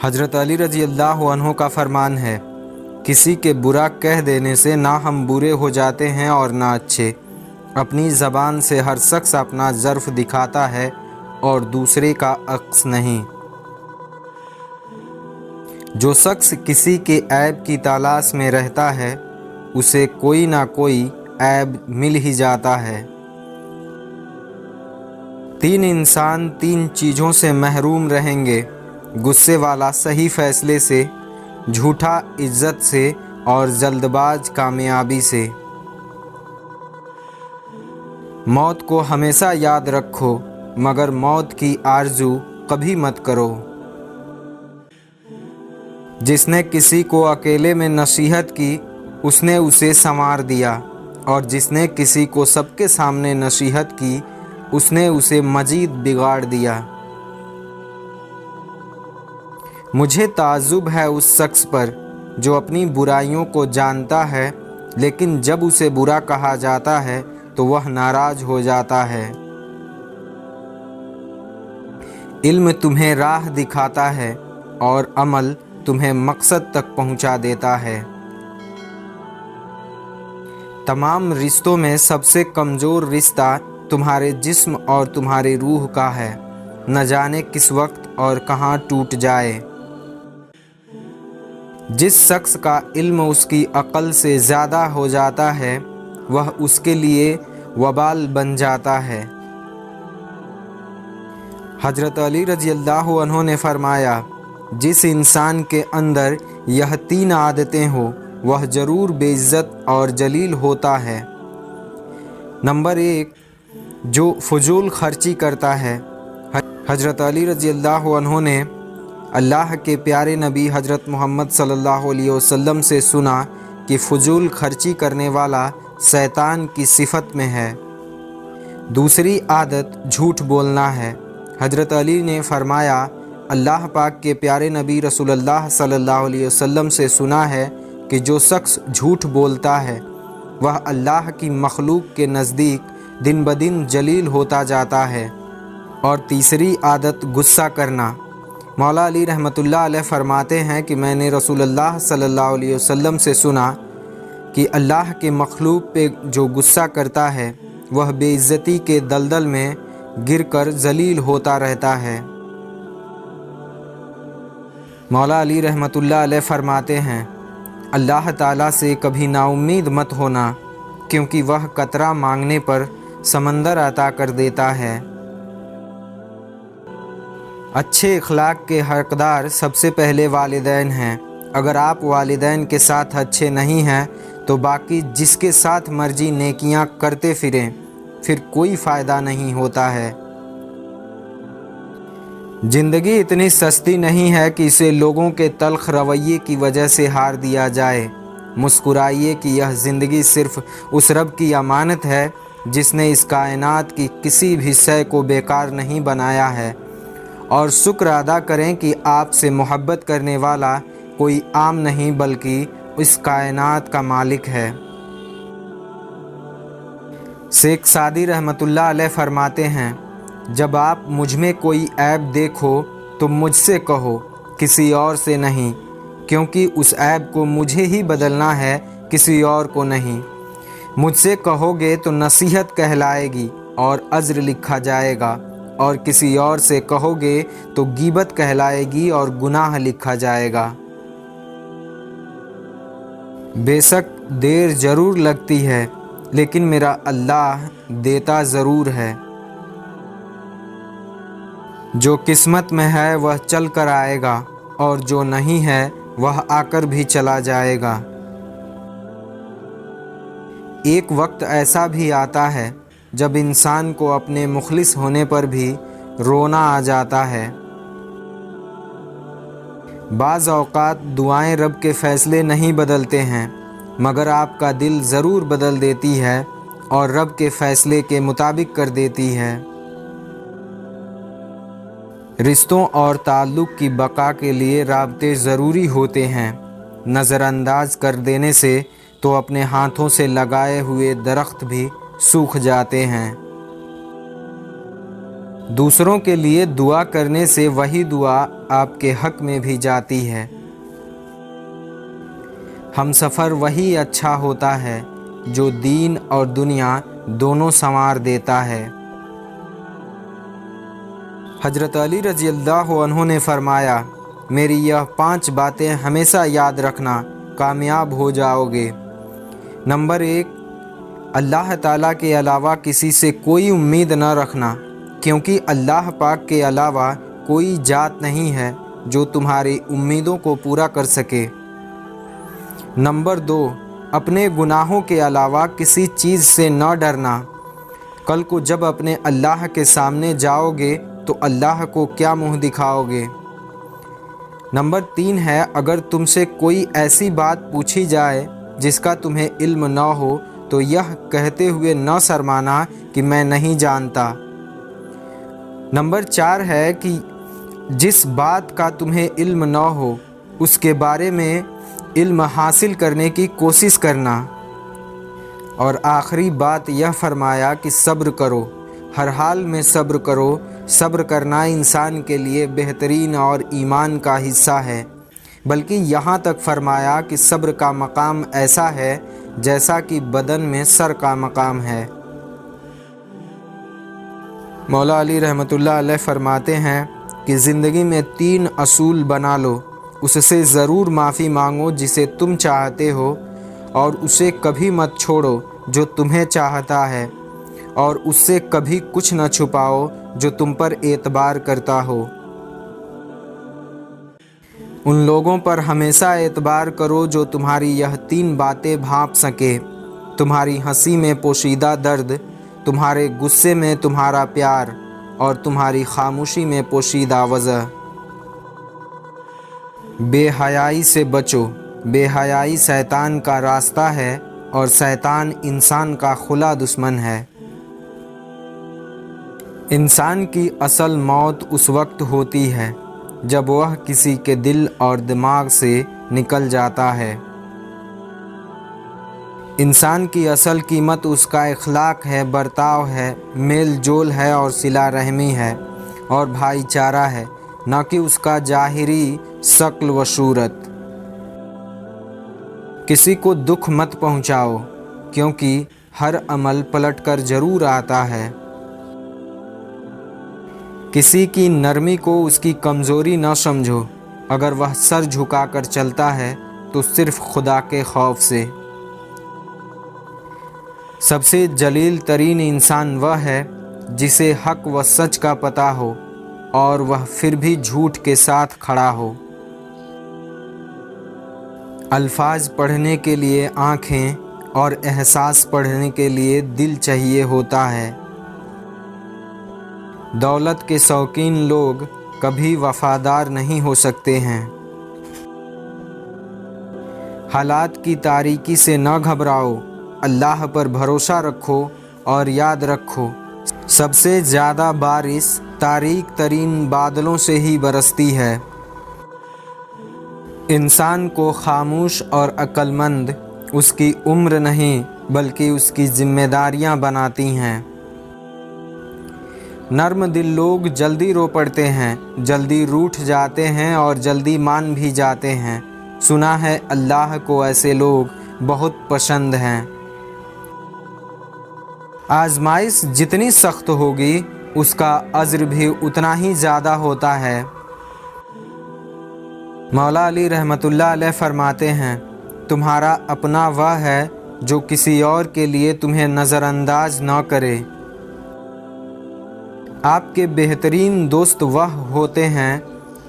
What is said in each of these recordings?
حضرت علی رضی اللہ عنہ کا فرمان ہے، کسی کے برا کہہ دینے سے نہ ہم برے ہو جاتے ہیں اور نہ اچھے۔ اپنی زبان سے ہر شخص اپنا ظرف دکھاتا ہے اور دوسرے کا عکس نہیں۔ جو شخص کسی کے عیب کی تلاش میں رہتا ہے اسے کوئی نہ کوئی عیب مل ہی جاتا ہے۔ 3 انسان 3 چیزوں سے محروم رہیں گے: غصے والا صحیح فیصلے سے، جھوٹا عزت سے اور جلد باز کامیابی سے۔ موت کو ہمیشہ یاد رکھو مگر موت کی آرزو کبھی مت کرو۔ جس نے کسی کو اکیلے میں نصیحت کی اس نے اسے سنوار دیا، اور جس نے کسی کو سب کے سامنے نصیحت کی اس نے اسے مزید بگاڑ دیا۔ مجھے تعجب ہے اس شخص پر جو اپنی برائیوں کو جانتا ہے لیکن جب اسے برا کہا جاتا ہے تو وہ ناراض ہو جاتا ہے۔ علم تمہیں راہ دکھاتا ہے اور عمل تمہیں مقصد تک پہنچا دیتا ہے۔ تمام رشتوں میں سب سے کمزور رشتہ تمہارے جسم اور تمہاری روح کا ہے، نہ جانے کس وقت اور کہاں ٹوٹ جائے۔ جس شخص کا علم اس کی عقل سے زیادہ ہو جاتا ہے وہ اس کے لیے وبال بن جاتا ہے۔ حضرت علی رضی اللہ عنہ نے فرمایا، جس انسان کے اندر یہ 3 عادتیں ہوں وہ ضرور بے عزت اور ذلیل ہوتا ہے۔ نمبر 1، جو فضول خرچی کرتا ہے۔ حضرت علی رضی اللہ عنہ نے اللہ کے پیارے نبی حضرت محمد صلی اللہ علیہ وسلم سے سنا کہ فضول خرچی کرنے والا شیطان کی صفت میں ہے۔ دوسری عادت جھوٹ بولنا ہے۔ حضرت علی نے فرمایا، اللہ پاک کے پیارے نبی رسول اللہ صلی اللہ علیہ وسلم سے سنا ہے کہ جو شخص جھوٹ بولتا ہے وہ اللہ کی مخلوق کے نزدیک دن بدن ذلیل ہوتا جاتا ہے۔ اور تیسری عادت غصہ کرنا۔ مولا علی رحمۃ اللہ علیہ فرماتے ہیں کہ میں نے رسول اللہ صلی اللہ علیہ وسلم سے سنا کہ اللہ کے مخلوق پہ جو غصہ کرتا ہے وہ بے عزتی کے دلدل میں گر کر ذلیل ہوتا رہتا ہے۔ مولا علی رحمۃ اللہ علیہ فرماتے ہیں، اللہ تعالیٰ سے کبھی نا امید مت ہونا کیونکہ وہ قطرہ مانگنے پر سمندر عطا کر دیتا ہے۔ اچھے اخلاق کے حقدار سب سے پہلے والدین ہیں۔ اگر آپ والدین کے ساتھ اچھے نہیں ہیں تو باقی جس کے ساتھ مرضی نیکیاں کرتے پھریں، پھر کوئی فائدہ نہیں ہوتا ہے۔ زندگی اتنی سستی نہیں ہے کہ اسے لوگوں کے تلخ رویے کی وجہ سے ہار دیا جائے۔ مسکرائیے کہ یہ زندگی صرف اس رب کی امانت ہے جس نے اس کائنات کی کسی بھی شے کو بیکار نہیں بنایا ہے، اور شکر ادا کریں کہ آپ سے محبت کرنے والا کوئی عام نہیں بلکہ اس کائنات کا مالک ہے۔ شیخ سعدی رحمۃ اللہ علیہ فرماتے ہیں، جب آپ مجھ میں کوئی عیب دیکھو تو مجھ سے کہو، کسی اور سے نہیں، کیونکہ اس عیب کو مجھے ہی بدلنا ہے، کسی اور کو نہیں۔ مجھ سے کہو گے تو نصیحت کہلائے گی اور اجر لکھا جائے گا، اور کسی اور سے کہو گے تو غیبت کہلائے گی اور گناہ لکھا جائے گا۔ بے شک دیر ضرور لگتی ہے لیکن میرا اللہ دیتا ضرور ہے۔ جو قسمت میں ہے وہ چل کر آئے گا اور جو نہیں ہے وہ آ کر بھی چلا جائے گا۔ ایک وقت ایسا بھی آتا ہے جب انسان کو اپنے مخلص ہونے پر بھی رونا آ جاتا ہے۔ بعض اوقات دعائیں رب کے فیصلے نہیں بدلتے ہیں مگر آپ کا دل ضرور بدل دیتی ہے اور رب کے فیصلے کے مطابق کر دیتی ہے۔ رشتوں اور تعلق کی بقا کے لیے رابطے ضروری ہوتے ہیں۔ نظر انداز کر دینے سے تو اپنے ہاتھوں سے لگائے ہوئے درخت بھی سوکھ جاتے ہیں۔ दूसरों के लिए दुआ करने से वही दुआ आपके हक में भी जाती है। हम सफ़र वही अच्छा होता है जो दीन और दुनिया दोनों संवार देता है। हज़रत अली रज़ी अल्लाह अन्हु ने फरमाया, मेरी यह 5 बातें हमेशा याद रखना, कामयाब हो जाओगे। नंबर 1, अल्लाह ताला के अलावा किसी से कोई उम्मीद न रखना, क्योंकि अल्लाह पाक के अलावा कोई जात नहीं है जो तुम्हारी उम्मीदों को पूरा कर सके। नंबर 2, अपने गुनाहों के अलावा किसी चीज़ से न डरना। कल को जब अपने अल्लाह के सामने जाओगे तो अल्लाह को क्या मुँह दिखाओगे। नंबर 3 है, अगर तुमसे कोई ऐसी बात पूछी जाए जिसका तुम्हें इल्म न हो तो यह कहते हुए न शर्माना कि मैं नहीं जानता। नंबर 4 है कि जिस बात का तुम्हें इल्म न हो उसके बारे में इल्म हासिल करने की कोशिश करना। और आखिरी बात यह फरमाया कि सब्र करो, हर हाल में सब्र करो। सब्र करना इंसान के लिए बेहतरीन और ईमान का हिस्सा है। बल्कि यहाँ तक फरमाया कि सब्र का मकाम ऐसा है जैसा कि बदन में सर का मकाम है। मौला अली रहमतुल्लाह अलैह फरमाते हैं कि ज़िंदगी में 3 असूल बना लो। उससे ज़रूर माफ़ी मांगो जिसे तुम चाहते हो, और उसे कभी मत छोड़ो जो तुम्हें चाहता है, और उससे कभी कुछ न छुपाओ जो तुम पर एतबार करता हो। उन लोगों पर हमेशा एतबार करो जो तुम्हारी यह 3 बातें भांप सके। तुम्हारी हंसी में पोशीदा दर्द, तुम्हारे गुस्से में तुम्हारा प्यार, और तुम्हारी खामोशी में पोशीदा वजह। बेहयाई से बचो। बेहयाई शैतान का रास्ता है और शैतान इंसान का खुला दुश्मन है। इंसान की असल मौत उस वक्त होती है जब वह किसी के दिल और दिमाग से निकल जाता है। इंसान की असल कीमत उसका इखलाक है, बर्ताव है, मेल जोल है और सिला रहमी है और भाईचारा है, न कि उसका ज़ाहिरी शक्ल व सूरत। किसी को दुख मत पहुंचाओ, क्योंकि हर अमल पलटकर ज़रूर आता है। किसी की नरमी को उसकी कमज़ोरी न समझो। अगर वह सर झुकाकर चलता है तो सिर्फ़ खुदा के खौफ से। सबसे जलील तरीन इंसान वह है जिसे हक व सच का पता हो और वह फिर भी झूठ के साथ खड़ा हो। अल्फाज पढ़ने के लिए आँखें और एहसास पढ़ने के लिए दिल चाहिए होता है। दौलत के शौकीन लोग कभी वफ़ादार नहीं हो सकते हैं। हालात की तारीकी से न घबराओ, अल्लाह पर भरोसा रखो और याद रखो, सबसे ज़्यादा बारिश तारीक तरीन बादलों से ही बरसती है। इंसान को खामोश और अक्लमंद उसकी उम्र नहीं बल्कि उसकी जिम्मेदारियां बनाती हैं। नर्म दिल लोग जल्दी रो पड़ते हैं, जल्दी रूठ जाते हैं और जल्दी मान भी जाते हैं। सुना है अल्लाह को ऐसे लोग बहुत पसंद हैं। आजमाइश जितनी सख्त होगी उसका अज्र भी उतना ही ज़्यादा होता है। मौला अली रहमतुल्लाह अलैह फरमाते हैं, तुम्हारा अपना वह है जो किसी और के लिए तुम्हें नज़रअंदाज न करे। आपके बेहतरीन दोस्त वह होते हैं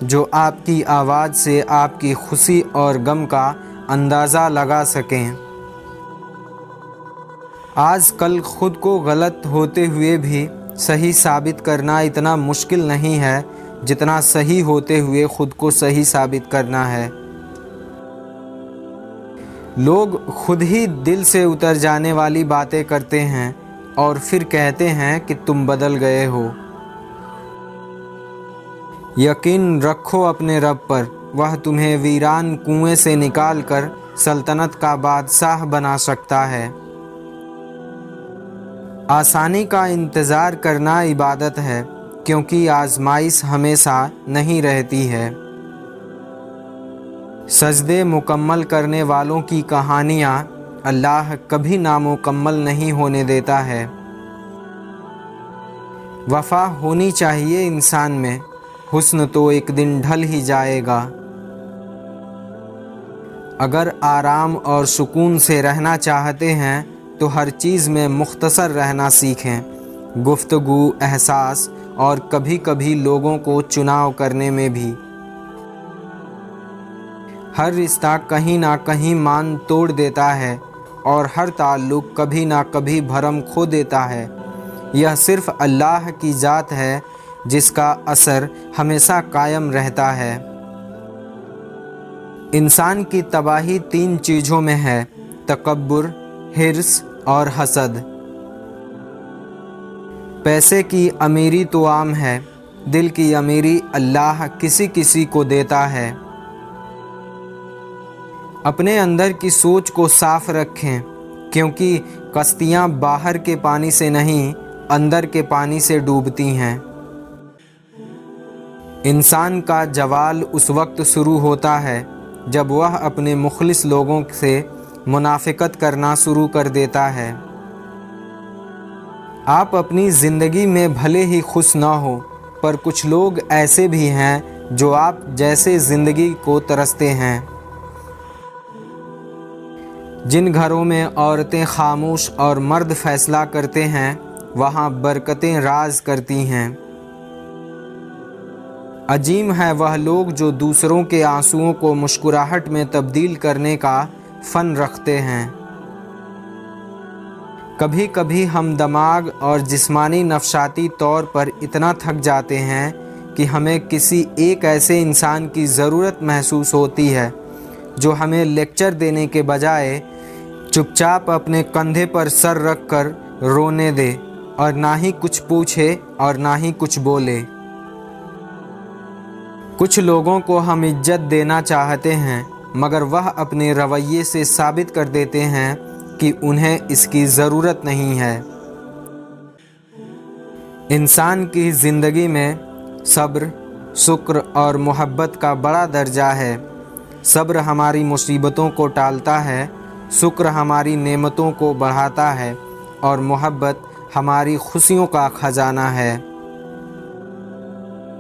जो आपकी आवाज़ से आपकी खुशी और गम का अंदाज़ा लगा सकें। आजकल ख़ुद को गलत होते हुए भी सही साबित करना इतना मुश्किल नहीं है जितना सही होते हुए ख़ुद को सही साबित करना है। लोग खुद ही दिल से उतर जाने वाली बातें करते हैं और फिर कहते हैं कि तुम बदल गए हो। यकीन रखो अपने रब पर, वह तुम्हें वीरान कुएं से निकाल कर सल्तनत का बादशाह बना सकता है। आसानी का इंतज़ार करना इबादत है, क्योंकि आजमाइश हमेशा नहीं रहती है। सजदे मुकम्मल करने वालों की कहानियाँ अल्लाह कभी नामुकम्मल नहीं होने देता है। वफ़ा होनी चाहिए इंसान में, हुस्न तो एक दिन ढल ही जाएगा। अगर आराम और सुकून से रहना चाहते हैं तो हर चीज़ में मुख्तसर रहना सीखें, गुफ्तगू, एहसास और कभी कभी लोगों को चुनाव करने में भी। हर रिश्ता कहीं ना कहीं मान तोड़ देता है और हर ताल्लुक़ कभी ना कभी भरम खो देता है। यह सिर्फ़ अल्लाह की ज़ात है जिसका असर हमेशा कायम रहता है। इंसान की तबाही 3 चीज़ों में है: तकब्बुर, हिर्स और हसद। पैसे की अमीरी तो आम है, दिल की अमीरी अल्लाह किसी किसी को देता है। अपने अंदर की सोच को साफ रखें, क्योंकि कश्तियाँ बाहर के पानी से नहीं, अंदर के पानी से डूबती हैं। इंसान का जवाल उस वक्त शुरू होता है जब वह अपने मुखलिस लोगों से मुनाफिकत करना शुरू कर देता है। आप अपनी ज़िंदगी में भले ही खुश ना हो, पर कुछ लोग ऐसे भी हैं जो आप जैसे ज़िंदगी को तरसते हैं। जिन घरों में औरतें खामोश और मर्द फैसला करते हैं, वहाँ बरकतें राज करती हैं। अजीम है वह लोग जो दूसरों के आंसुओं को मुस्कुराहट में तब्दील करने का फ़न रखते हैं। कभी कभी हम दिमाग और जिस्मानी नफसाती तौर पर इतना थक जाते हैं कि हमें किसी एक ऐसे इंसान की ज़रूरत महसूस होती है जो हमें लेक्चर देने के बजाय चुपचाप अपने कंधे पर सर रख कर रोने दे और ना ही कुछ पूछे और ना ही कुछ बोले। कुछ लोगों को हम इज्जत देना चाहते हैं, मगर वह अपने रवैये से साबित कर देते हैं कि उन्हें इसकी ज़रूरत नहीं है। इंसान की ज़िंदगी में सब्र, शुक्र और मोहब्बत का बड़ा दर्जा है। सब्र हमारी मुसीबतों को टालता है, शुक्र हमारी नेमतों को बढ़ाता है और मोहब्बत हमारी खुशियों का खजाना है।